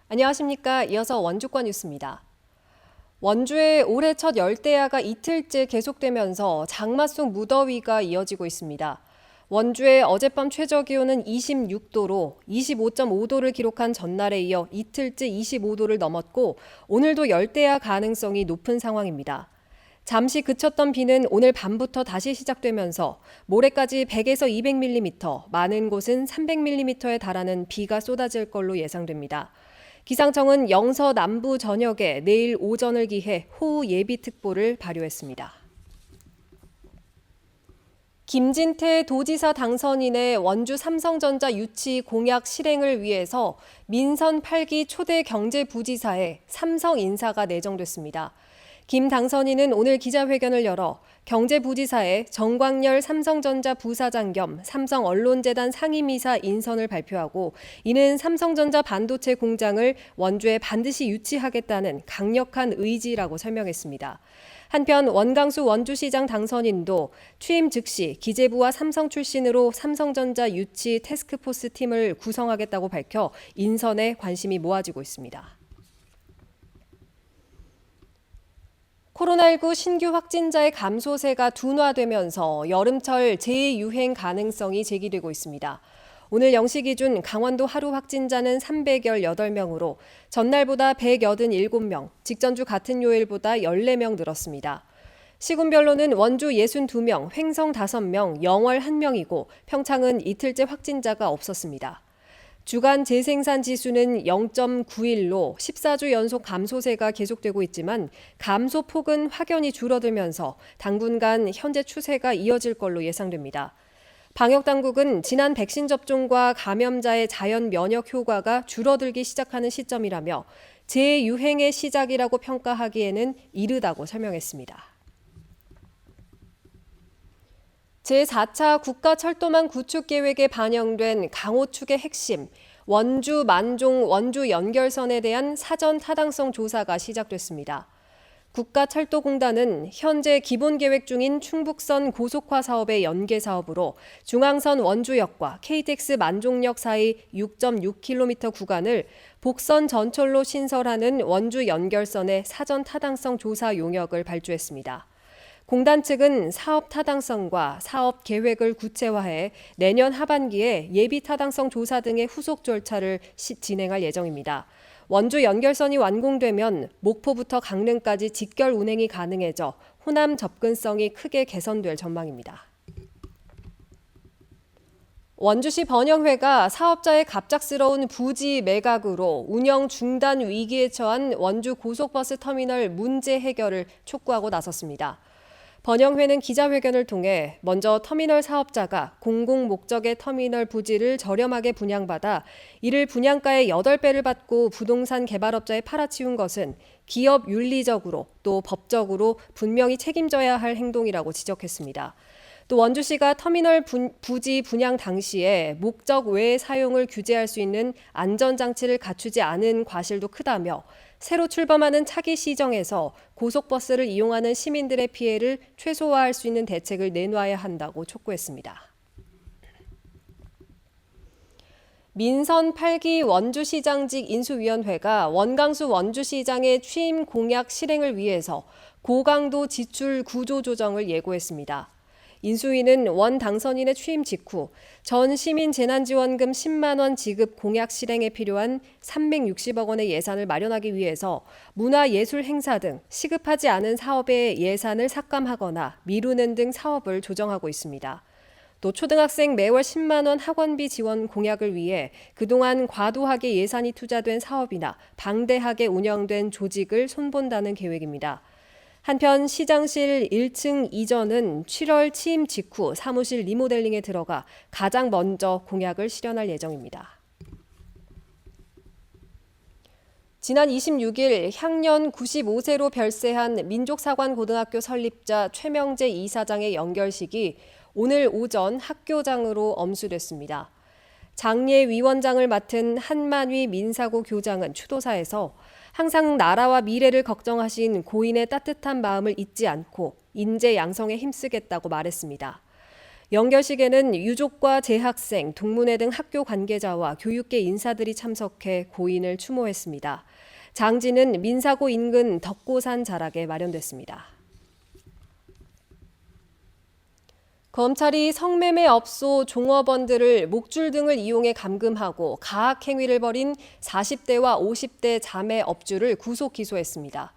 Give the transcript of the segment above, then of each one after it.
안녕하십니까. 이어서 원주권 뉴스입니다. 원주에 올해 첫 열대야가 이틀째 계속되면서 장마 속 무더위가 이어지고 있습니다. 원주의 어젯밤 최저기온은 26도로 25.5도를 기록한 전날에 이어 이틀째 25도를 넘었고 오늘도 열대야 가능성이 높은 상황입니다. 잠시 그쳤던 비는 오늘 밤부터 다시 시작되면서 모레까지 100에서 200mm, 많은 곳은 300mm에 달하는 비가 쏟아질 걸로 예상됩니다. 기상청은 영서 남부 전역에 내일 오전을 기해 호우 예비특보를 발효했습니다. 김진태 도지사 당선인의 원주 삼성전자 유치 공약 실행을 위해서 민선 8기 초대 경제부지사에 삼성 인사가 내정됐습니다. 김 당선인은 오늘 기자회견을 열어 경제부지사에 정광열 삼성전자 부사장 겸 삼성언론재단 상임이사 인선을 발표하고 이는 삼성전자 반도체 공장을 원주에 반드시 유치하겠다는 강력한 의지라고 설명했습니다. 한편 원강수 원주시장 당선인도 취임 즉시 기재부와 삼성 출신으로 삼성전자 유치 태스크포스 팀을 구성하겠다고 밝혀 인선에 관심이 모아지고 있습니다. 코로나19 신규 확진자의 감소세가 둔화되면서 여름철 재유행 가능성이 제기되고 있습니다. 오늘 0시 기준 강원도 하루 확진자는 318명으로 전날보다 187명, 직전주 같은 요일보다 14명 늘었습니다. 시군별로는 원주 62명, 횡성 5명, 영월 1명이고 평창은 이틀째 확진자가 없었습니다. 주간 재생산 지수는 0.91로 14주 연속 감소세가 계속되고 있지만 감소폭은 확연히 줄어들면서 당분간 현재 추세가 이어질 걸로 예상됩니다. 방역당국은 지난 백신 접종과 감염자의 자연 면역 효과가 줄어들기 시작하는 시점이라며 재유행의 시작이라고 평가하기에는 이르다고 설명했습니다. 제4차 국가철도망 구축 계획에 반영된 강호축의 핵심, 원주 만종 원주 연결선에 대한 사전 타당성 조사가 시작됐습니다. 국가철도공단은 현재 기본계획 중인 충북선 고속화 사업의 연계 사업으로 중앙선 원주역과 KTX 만종역 사이 6.6km 구간을 복선 전철로 신설하는 원주 연결선의 사전 타당성 조사 용역을 발주했습니다. 공단 측은 사업 타당성과 사업 계획을 구체화해 내년 하반기에 예비 타당성 조사 등의 후속 절차를 진행할 예정입니다. 원주 연결선이 완공되면 목포부터 강릉까지 직결 운행이 가능해져 호남 접근성이 크게 개선될 전망입니다. 원주시 번영회가 사업자의 갑작스러운 부지 매각으로 운영 중단 위기에 처한 원주 고속버스 터미널 문제 해결을 촉구하고 나섰습니다. 번영회는 기자회견을 통해 먼저 터미널 사업자가 공공 목적의 터미널 부지를 저렴하게 분양받아 이를 분양가의 8배를 받고 부동산 개발업자에 팔아치운 것은 기업 윤리적으로 또 법적으로 분명히 책임져야 할 행동이라고 지적했습니다. 또 원주시가 터미널 부지 분양 당시에 목적 외의 사용을 규제할 수 있는 안전장치를 갖추지 않은 과실도 크다며 새로 출범하는 차기 시정에서 고속버스를 이용하는 시민들의 피해를 최소화할 수 있는 대책을 내놔야 한다고 촉구했습니다. 민선 8기 원주시장직 인수위원회가 원강수 원주시장의 취임 공약 실행을 위해서 고강도 지출 구조 조정을 예고했습니다. 인수위는 원 당선인의 취임 직후 전 시민 재난지원금 10만 원 지급 공약 실행에 필요한 360억 원의 예산을 마련하기 위해서 문화예술 행사 등 시급하지 않은 사업의 예산을 삭감하거나 미루는 등 사업을 조정하고 있습니다. 또 초등학생 매월 10만 원 학원비 지원 공약을 위해 그동안 과도하게 예산이 투자된 사업이나 방대하게 운영된 조직을 손본다는 계획입니다. 한편 시장실 1층 이전은 7월 취임 직후 사무실 리모델링에 들어가 가장 먼저 공약을 실현할 예정입니다. 지난 26일 향년 95세로 별세한 민족사관고등학교 설립자 최명재 이사장의 연결식이 오늘 오전 학교장으로 엄수됐습니다. 장례위원장을 맡은 한만휘 민사고 교장은 추도사에서 항상 나라와 미래를 걱정하신 고인의 따뜻한 마음을 잊지 않고 인재 양성에 힘쓰겠다고 말했습니다. 연결식에는 유족과 재학생, 동문회 등 학교 관계자와 교육계 인사들이 참석해 고인을 추모했습니다. 장지는 민사고 인근 덕고산 자락에 마련됐습니다. 검찰이 성매매업소 종업원들을 목줄 등을 이용해 감금하고 가학 행위를 벌인 40대와 50대 자매 업주를 구속 기소했습니다.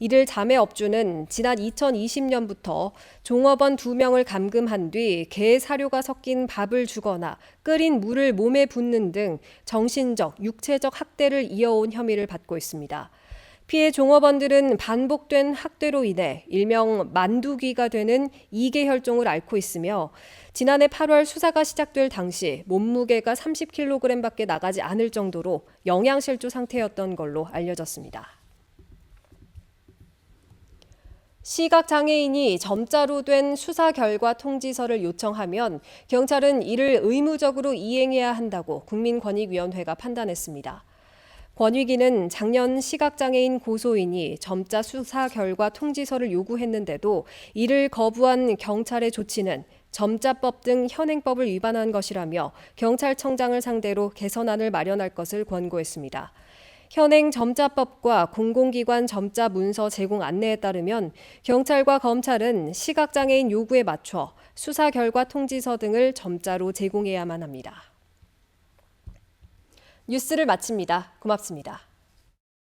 이들 자매 업주는 지난 2020년부터 종업원 2명을 감금한 뒤 개 사료가 섞인 밥을 주거나 끓인 물을 몸에 붓는 등 정신적, 육체적 학대를 이어온 혐의를 받고 있습니다. 피해 종업원들은 반복된 학대로 인해 일명 만두귀가 되는 이계 혈종을 앓고 있으며 지난해 8월 수사가 시작될 당시 몸무게가 30kg밖에 나가지 않을 정도로 영양실조 상태였던 걸로 알려졌습니다. 시각장애인이 점자로 된 수사 결과 통지서를 요청하면 경찰은 이를 의무적으로 이행해야 한다고 국민권익위원회가 판단했습니다. 권익위는 작년 시각장애인 고소인이 점자 수사 결과 통지서를 요구했는데도 이를 거부한 경찰의 조치는 점자법 등 현행법을 위반한 것이라며 경찰청장을 상대로 개선안을 마련할 것을 권고했습니다. 현행 점자법과 공공기관 점자 문서 제공 안내에 따르면 경찰과 검찰은 시각장애인 요구에 맞춰 수사 결과 통지서 등을 점자로 제공해야만 합니다. 뉴스를 마칩니다. 고맙습니다.